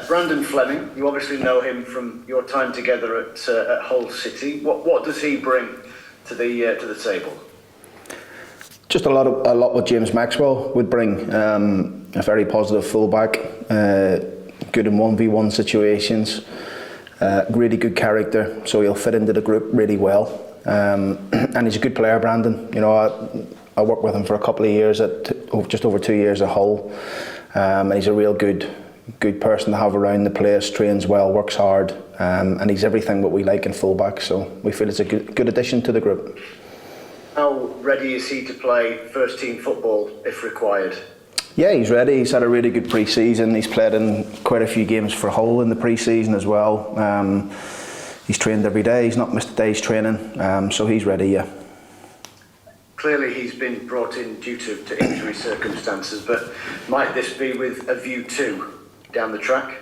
Brandon Fleming, you obviously know him from your time together at Hull City. What does he bring to the table? Just a lot what James Maxwell would bring. A very positive fullback, good in 1v1 situations, really good character, so he'll fit into the group really well. And he's a good player, Brandon. You know, I worked with him for a couple of years just over 2 years at Hull, and he's a real good person to have around the place. Trains well, works hard, and he's everything what we like in fullback. So we feel it's a good addition to the group. How ready is he to play first team football if required? Yeah, he's ready. He's had a really good pre-season. He's played in quite a few games for Hull in the pre-season as well. He's trained every day. He's not missed a day's training, so he's ready. Yeah. Clearly, he's been brought in due to injury circumstances, but might this be with a view to down the track?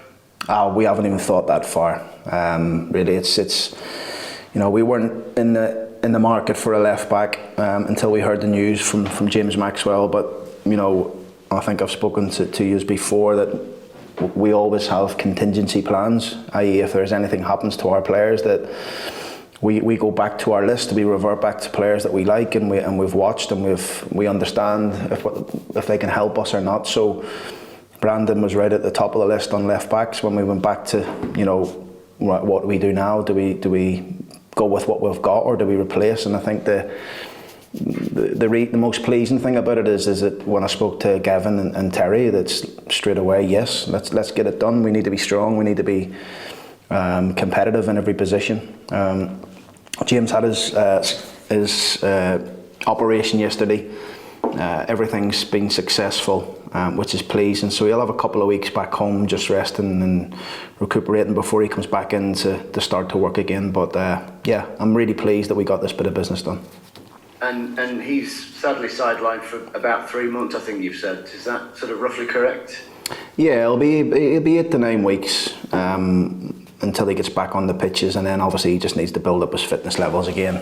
We haven't even thought that far. Really, it's you know, we weren't in the market for a left back until we heard the news from James Maxwell. But you know, I think I've spoken to you before that we always have contingency plans, i.e. if there's anything happens to our players, that we go back to our list, we revert back to players that we like and we've watched and we understand if they can help us or not. So Brandon was right at the top of the list on left backs when we went back to, you know, what do we do now? Do we go with what we've got or do we replace? And I think the most pleasing thing about it is that when I spoke to Gavin and Terry, that's straight away, yes, let's get it done. We need to be strong. We need to be competitive in every position. James had his operation yesterday. Everything's been successful, which is pleasing. So he'll have a couple of weeks back home, just resting and recuperating before he comes back in to start to work again. But yeah, I'm really pleased that we got this bit of business done. And he's sadly sidelined for about 3 months, I think you've said. Is that sort of roughly correct? Yeah, it'll be 8 to 9 weeks until he gets back on the pitches, and then obviously he just needs to build up his fitness levels again.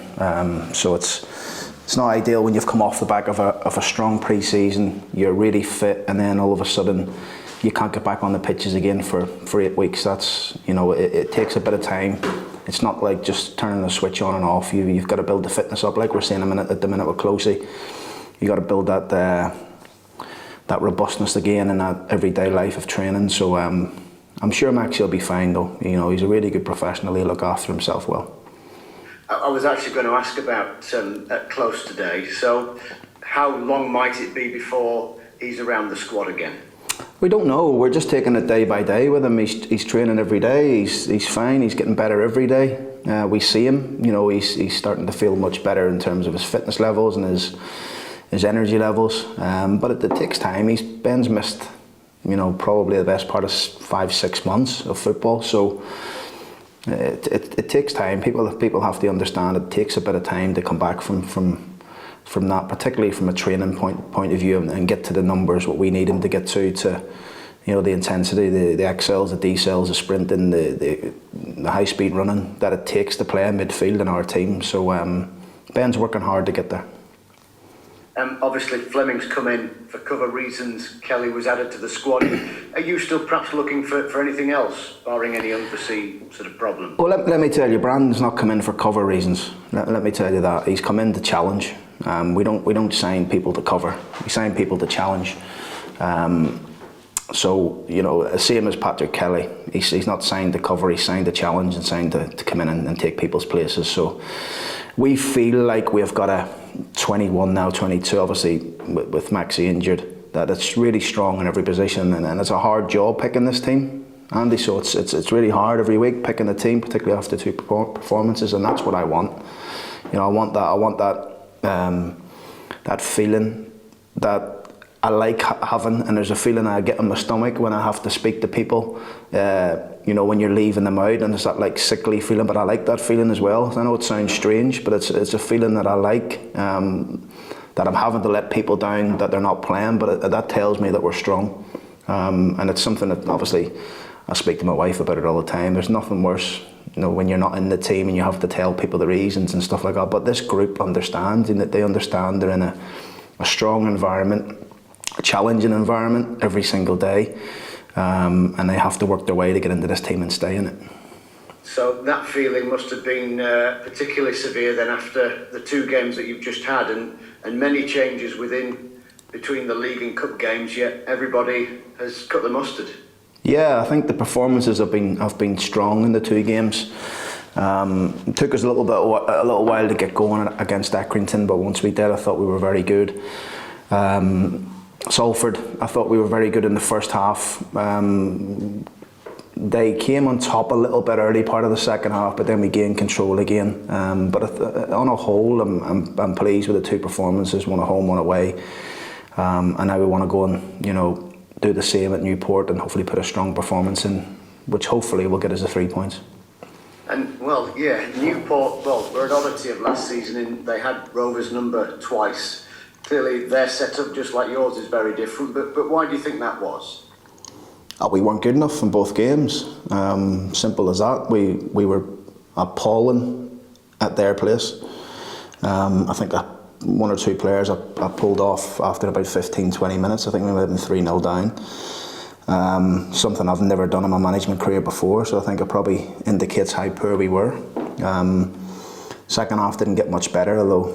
So it's not ideal when you've come off the back of a strong pre-season, you're really fit, and then all of a sudden you can't get back on the pitches again for 8 weeks. That's, you know, it takes a bit of time. It's not like just turning the switch on and off. You've got to build the fitness up, like we're saying at the minute with Closey. You got to build that robustness again in that everyday life of training. So I'm sure Max will be fine though. You know, he's a really good professional. He'll look after himself well. I was actually going to ask about Close today. So how long might it be before he's around the squad again? We don't know. We're just taking it day by day with him. He's training every day. He's fine. He's getting better every day. We see him. You know, he's starting to feel much better in terms of his fitness levels and his energy levels. But it takes time. Ben's missed, you know, probably the best part of 5-6 months of football. So it takes time. People have to understand it takes a bit of time to come back from that, particularly from a training point of view, and get to the numbers what we need him to get to you know, the intensity, the XLs, the D-cells, the sprinting, the high speed running that it takes to play in midfield in our team. So Ben's working hard to get there. Obviously Fleming's come in for cover reasons. Kelly was added to the squad. Are you still perhaps looking for anything else, barring any unforeseen sort of problem? Well, let me tell you, Brandon's not come in for cover reasons. Let me tell you that. He's come in to challenge. We don't sign people to cover. We sign people to challenge. So, you know, same as Patrick Kelly. He's not signed to cover. He's signed to challenge and signed to come in and take people's places. So we feel like we've got a 21 now, 22, obviously with Maxi injured, that it's really strong in every position, and it's a hard job picking this team, Andy. So it's really hard every week picking the team, particularly after 2 performances, and that's what I want. You know, I want that feeling that I like having, and there's a feeling I get in my stomach when I have to speak to people. You know, when you're leaving them out, and it's that like sickly feeling, but I like that feeling as well. I know it sounds strange, but it's a feeling that I like, that I'm having to let people down, that they're not playing, but that tells me that we're strong. And it's something that obviously I speak to my wife about it all the time. There's nothing worse, you know, when you're not in the team and you have to tell people the reasons and stuff like that. But this group understands, and that they understand they're in a strong environment, a challenging environment every single day. and they have to work their way to get into this team and stay in it. So that feeling must have been particularly severe then after the 2 games that you've just had, and many changes between the league and cup games, yet everybody has cut the mustard. Yeah, I think the performances have been strong in the 2 games. It took us a little while to get going against Accrington, but once we did, I thought we were very good. Salford, I thought we were very good in the first half. They came on top a little bit early part of the second half, but then we gained control again. But on a whole, I'm pleased with the 2 performances, one at home, one away. And now we want to go and do the same at Newport and hopefully put a strong performance in, which hopefully will get us the 3 points. And well, yeah, Newport, well, were an oddity of last season in they had Rovers number twice. Clearly their setup, just like yours, is very different, but why do you think that was? We weren't good enough in both games. Simple as that. We were appalling at their place. I think 1 or 2 players I pulled off after about 15-20 minutes. I think we might have been 3-0 down. Something I've never done in my management career before, so I think it probably indicates how poor we were. Second half didn't get much better, although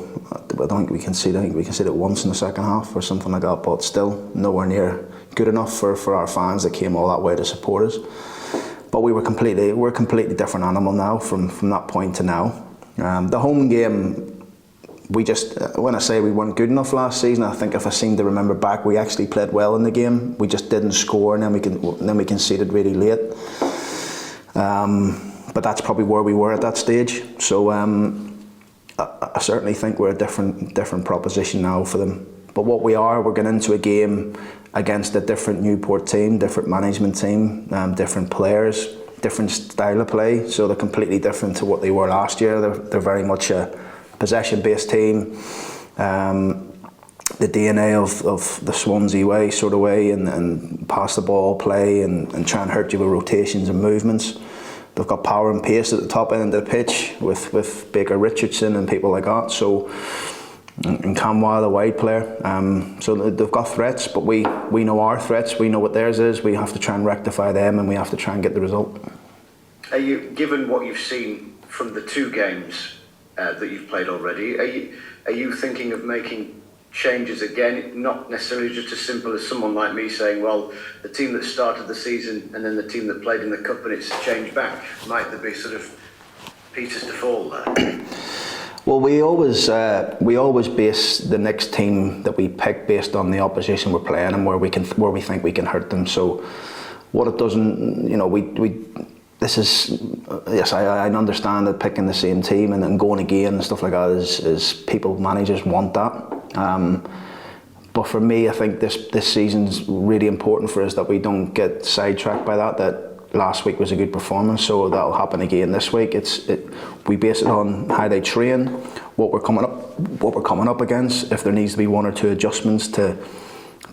I don't think we conceded. I think we conceded once in the second half or something like that, but still nowhere near good enough for our fans that came all that way to support us. But we're a completely different animal now from that point to now. The home game, when I say we weren't good enough last season, I think if I seem to remember back, we actually played well in the game. We just didn't score, and then we conceded really late. But that's probably where we were at that stage. So I certainly think we're a different proposition now for them. But what we're going into a game against a different Newport team, different management team, different players, different style of play. So they're completely different to what they were last year. They're very much a possession-based team. The DNA of the Swansea way, sort of way, and pass the ball play and try and hurt you with rotations and movements. They've got power and pace at the top end of the pitch with Baker Richardson and people like that. So, and Camwell, a wide player. So they've got threats, but we know our threats. We know what theirs is. We have to try and rectify them, and we have to try and get the result. Are you, given what you've seen from the 2 games that you've played already, are you thinking of making changes again? Not necessarily just as simple as someone like me saying, well, the team that started the season and then the team that played in the cup and it's changed back. Might there be sort of pieces to fall there? Well, we always base the next team that we pick based on the opposition we're playing and where we think we can hurt them. So what it doesn't, yes, I understand that picking the same team and then going again and stuff like that is people, managers want that. But for me, I think this season's really important for us that we don't get sidetracked by that last week was a good performance, so that'll happen again this week. We base it on how they train, what we're coming up against. If there needs to be 1 or 2 adjustments to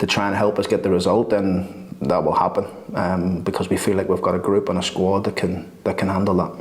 try and help us get the result, then that will happen, because we feel like we've got a group and a squad that can handle that.